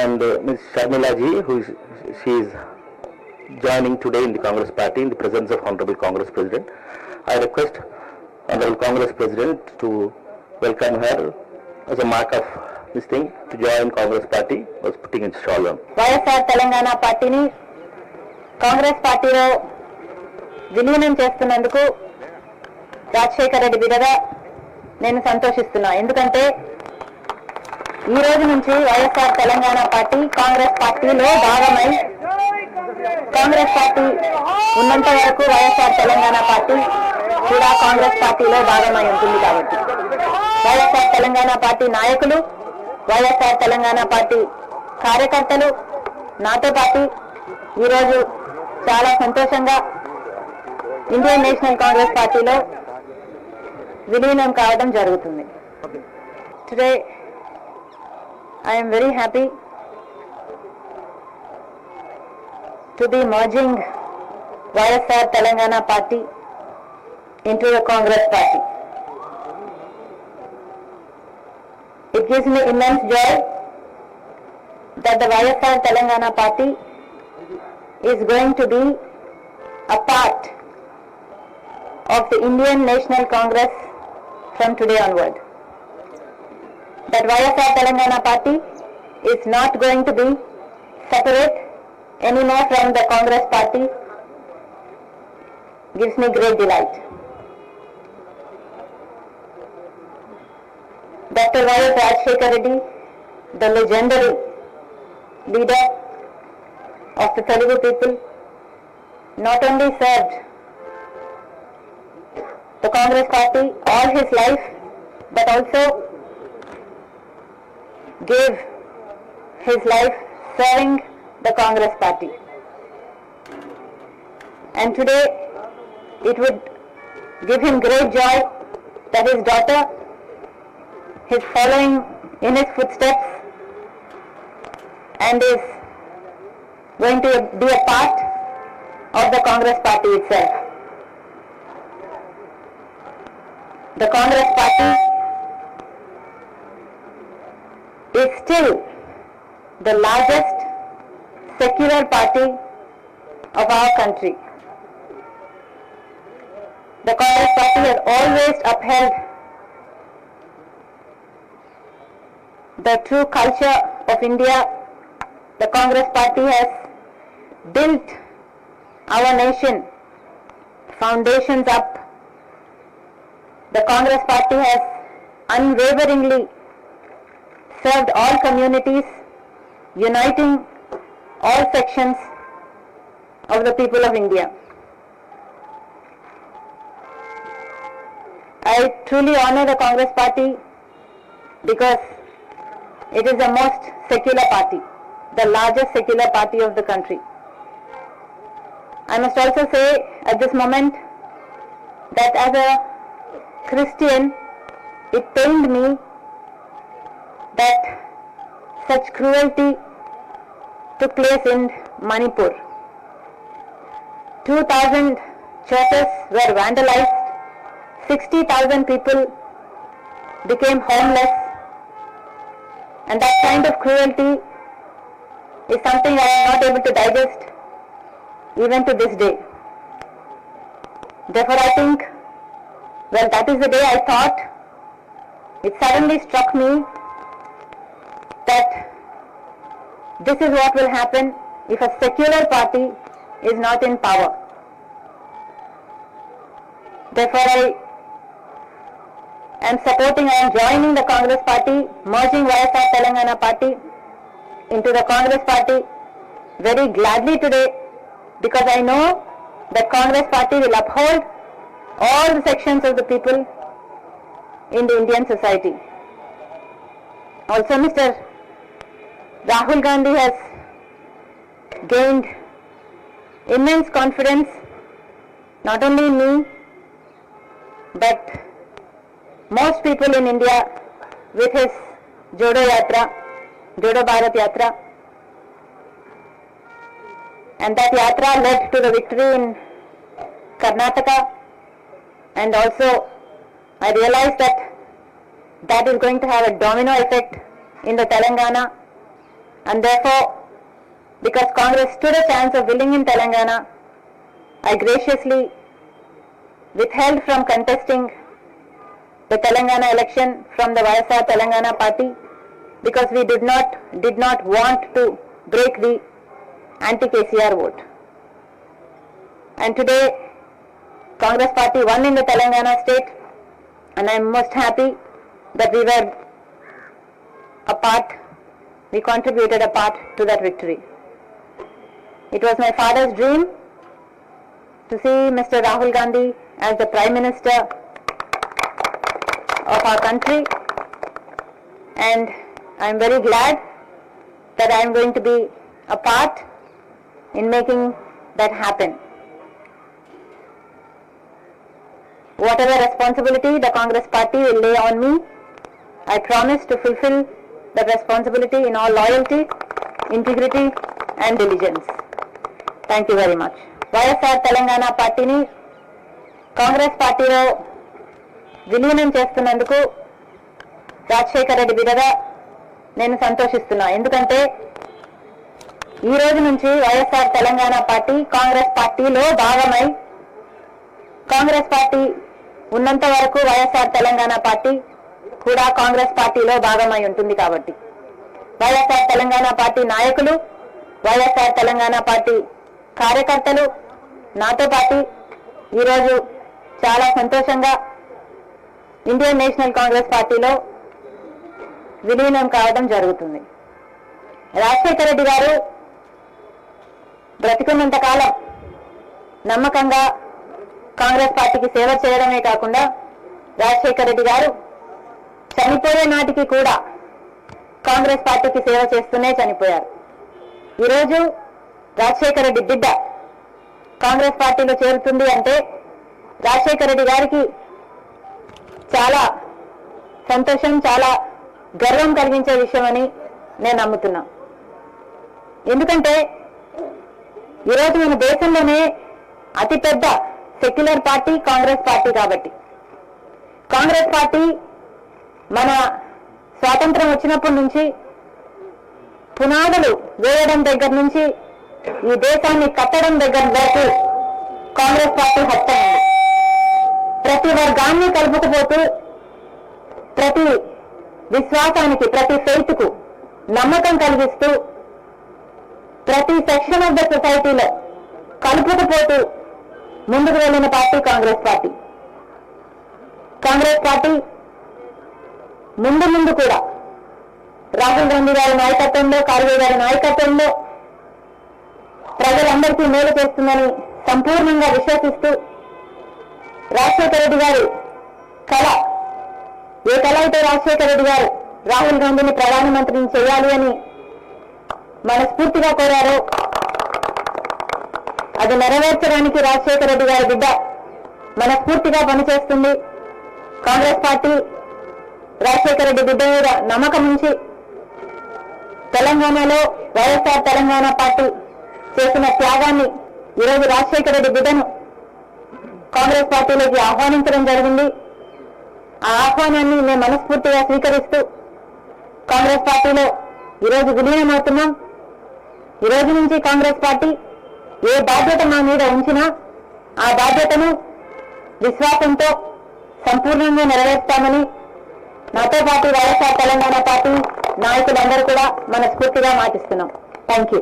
and Ms. Sharmila ji, she is joining today in the Congress party in the presence of Honorable Congress President. I request Honorable Congress President to welcome her as a mark of this thing to join Congress party was putting its shawl on. YSR Telangana పార్టీని కాంగ్రెస్ పార్టీలో విలీనం చేస్తున్నందుకు రాజశేఖర రెడ్డి బిడ్డగా నేను సంతోషిస్తున్నా. ఎందుకంటే ఈ రోజు నుంచి వైఎస్ఆర్ తెలంగాణ పార్టీ కాంగ్రెస్ పార్టీలో భాగమై, కాంగ్రెస్ పార్టీ ఉన్నంత వరకు వైఎస్ఆర్ తెలంగాణ పార్టీ కూడా కాంగ్రెస్ పార్టీలో భాగమై ఉంటుంది. కాబట్టి వైఎస్ఆర్ తెలంగాణ పార్టీ నాయకులు, వైఎస్ఆర్ తెలంగాణ పార్టీ కార్యకర్తలు నాతో పాటు ఈరోజు చాలా సంతోషంగా ఇండియన్ నేషనల్ కాంగ్రెస్ పార్టీలో విలీనం కావడం జరుగుతుంది. Today I am very happy to be merging YSR Telangana party into the Congress party. It gives me immense joy that the YSR Telangana party is going to be a part of the Indian National Congress from today onward. That YSR Telangana party is not going to be separate anymore from the Congress party gives me great delight. Dr. Y.S. Rajshekar Reddy, the legendary leader of the Telugu people, not only served the Congress party all his life, but also gave his life serving the Congress party. And today it would give him great joy that his daughter is following in his footsteps and is going to be a part of the Congress party itself. The Congress party is still the largest secular party of our country. The Congress party has always upheld the true culture of India. The Congress party has built our nation foundations up. The Congress party has unwaveringly served all communities, uniting all sections of the people of India. I truly honor the Congress party because it is the most secular party, the largest secular party of the country. I must also say at this moment that as a Christian, it pained me that such cruelty took place in Manipur. 2,000 churches were vandalized, 60,000 people became homeless, and that kind of cruelty is something I am not able to digest even to this day. Therefore I think, well, that is the day I thought, it suddenly struck me that this is what will happen if a secular party is not in power. Therefore I am supporting, I am joining the Congress party, merging YSR Telangana party into the Congress party very gladly today, because I know that Congress party will uphold all the sections of the people in the Indian society. Also Mr. Rahul Gandhi has gained immense confidence not only in me but most people in India with his Jodo Yatra, Jodo Bharat Yatra, and that yatra led to the victory in Karnataka, and also I realized that that is going to have a domino effect in the Telangana, And therefore, because Congress stood a chance of winning in Telangana, I graciously withheld from contesting the Telangana election from the YSR Telangana party because we did not want to break the anti-KCR vote. And today, Congress party won in the Telangana state, and I am most happy that we contributed a part to that victory. It was my father's dream to see Mr. Rahul Gandhi as the Prime Minister of our country, and I am very glad that I am going to be a part in making that happen. Whatever responsibility the Congress party will lay on me, I promise to fulfill that responsibility in all loyalty, integrity and diligence. Thank you very much. YSR Telangana పార్టీని కాంగ్రెస్ పార్టీలో విలీనం చేస్తున్నందుకు రాజశేఖర రెడ్డి బిడ్డగా నేను సంతోషిస్తున్నా. ఎందుకంటే ఈ రోజు నుంచి వైఎస్ఆర్ తెలంగాణ పార్టీ కాంగ్రెస్ పార్టీలో భాగమై, కాంగ్రెస్ పార్టీ ఉన్నంత వరకు వైఎస్ఆర్ తెలంగాణ పార్టీ కూడా కాంగ్రెస్ పార్టీలో భాగమై ఉంటుంది. కాబట్టి వైఎస్ఆర్ తెలంగాణ పార్టీ నాయకులు, వైఎస్ఆర్ తెలంగాణ పార్టీ కార్యకర్తలు నాతో పాటు ఈరోజు చాలా సంతోషంగా ఇండియన్ నేషనల్ కాంగ్రెస్ పార్టీలో విలీనం కావడం జరుగుతుంది. రాజశేఖర రెడ్డి గారు బ్రతికున్నంత కాలం నమ్మకంగా కాంగ్రెస్ పార్టీకి సేవ చేయడమే కాకుండా రాజశేఖర రెడ్డి గారు చనిపోయే నాటికి కూడా కాంగ్రెస్ పార్టీకి సేవ చేస్తూనే చనిపోయారు. ఈరోజు రాజశేఖర రెడ్డి బిడ్డ కాంగ్రెస్ పార్టీలో చేరుతుంది అంటే రాజశేఖర రెడ్డి గారికి చాలా సంతోషం, చాలా గర్వం కలిగించే విషయమని నేను నమ్ముతున్నా. ఎందుకంటే ఈరోజు మన దేశంలోనే అతిపెద్ద సెక్యులర్ పార్టీ కాంగ్రెస్ పార్టీ. కాబట్టి కాంగ్రెస్ పార్టీ మన స్వాతంత్రం వచ్చినప్పటి నుంచి పునాదులు వేయడం దగ్గర నుంచి ఈ దేశాన్ని కట్టడం దగ్గర వరకు కాంగ్రెస్ పార్టీ హస్తం ఉంది. ప్రతి వర్గాన్ని కలుపుకుపోతూ, ప్రతి విశ్వాసానికి, ప్రతి ఫెయిత్కు నమ్మకం కలిగిస్తూ, ప్రతి సెక్షన్ ఆఫ్ ద సొసైటీలో కలుపుకుపోతూ ముందుకు వెళ్ళిన party Congress party. Congress party ముందు కూడా రాహుల్ గాంధీ గారి నాయకత్వంలో, ఖార్గే గారి నాయకత్వంలో ప్రజలందరికీ మేలు చేస్తుందని సంపూర్ణంగా విశ్వసిస్తూ, రాజశేఖర రెడ్డి గారి కళ, ఏ కళ అయితే రాజశేఖర రెడ్డి గారు రాహుల్ గాంధీని ప్రధానమంత్రిని చేయాలి అని మనస్ఫూర్తిగా కోరారో అది నెరవేర్చడానికి రాజశేఖర రెడ్డి గారి బిడ్డ మనస్ఫూర్తిగా పనిచేస్తుంది. కాంగ్రెస్ పార్టీ రాజశేఖర రెడ్డి బిడ్డ మీద నమ్మకం ఉంచి తెలంగాణలో వైఎస్ఆర్ తెలంగాణ పార్టీ చేసిన త్యాగాన్ని ఈరోజు రాజశేఖర రెడ్డి బిడ్డను కాంగ్రెస్ పార్టీలోకి ఆహ్వానించడం జరిగింది. ఆ ఆహ్వానాన్ని మేము మనస్ఫూర్తిగా స్వీకరిస్తూ కాంగ్రెస్ పార్టీలో ఈరోజు విలీనమవుతున్నాం. ఈ రోజు నుంచి కాంగ్రెస్ పార్టీ ఏ బాధ్యత మా మీద ఉంచినా ఆ బాధ్యతను విశ్వాసంతో సంపూర్ణంగా నెరవేర్స్తామని నాతో పాటు వైఎస్ఆర్ తెలంగాణ పార్టీ నాయకులందరూ కూడా మనస్ఫూర్తిగా మాటిస్తున్నాం. Thank you.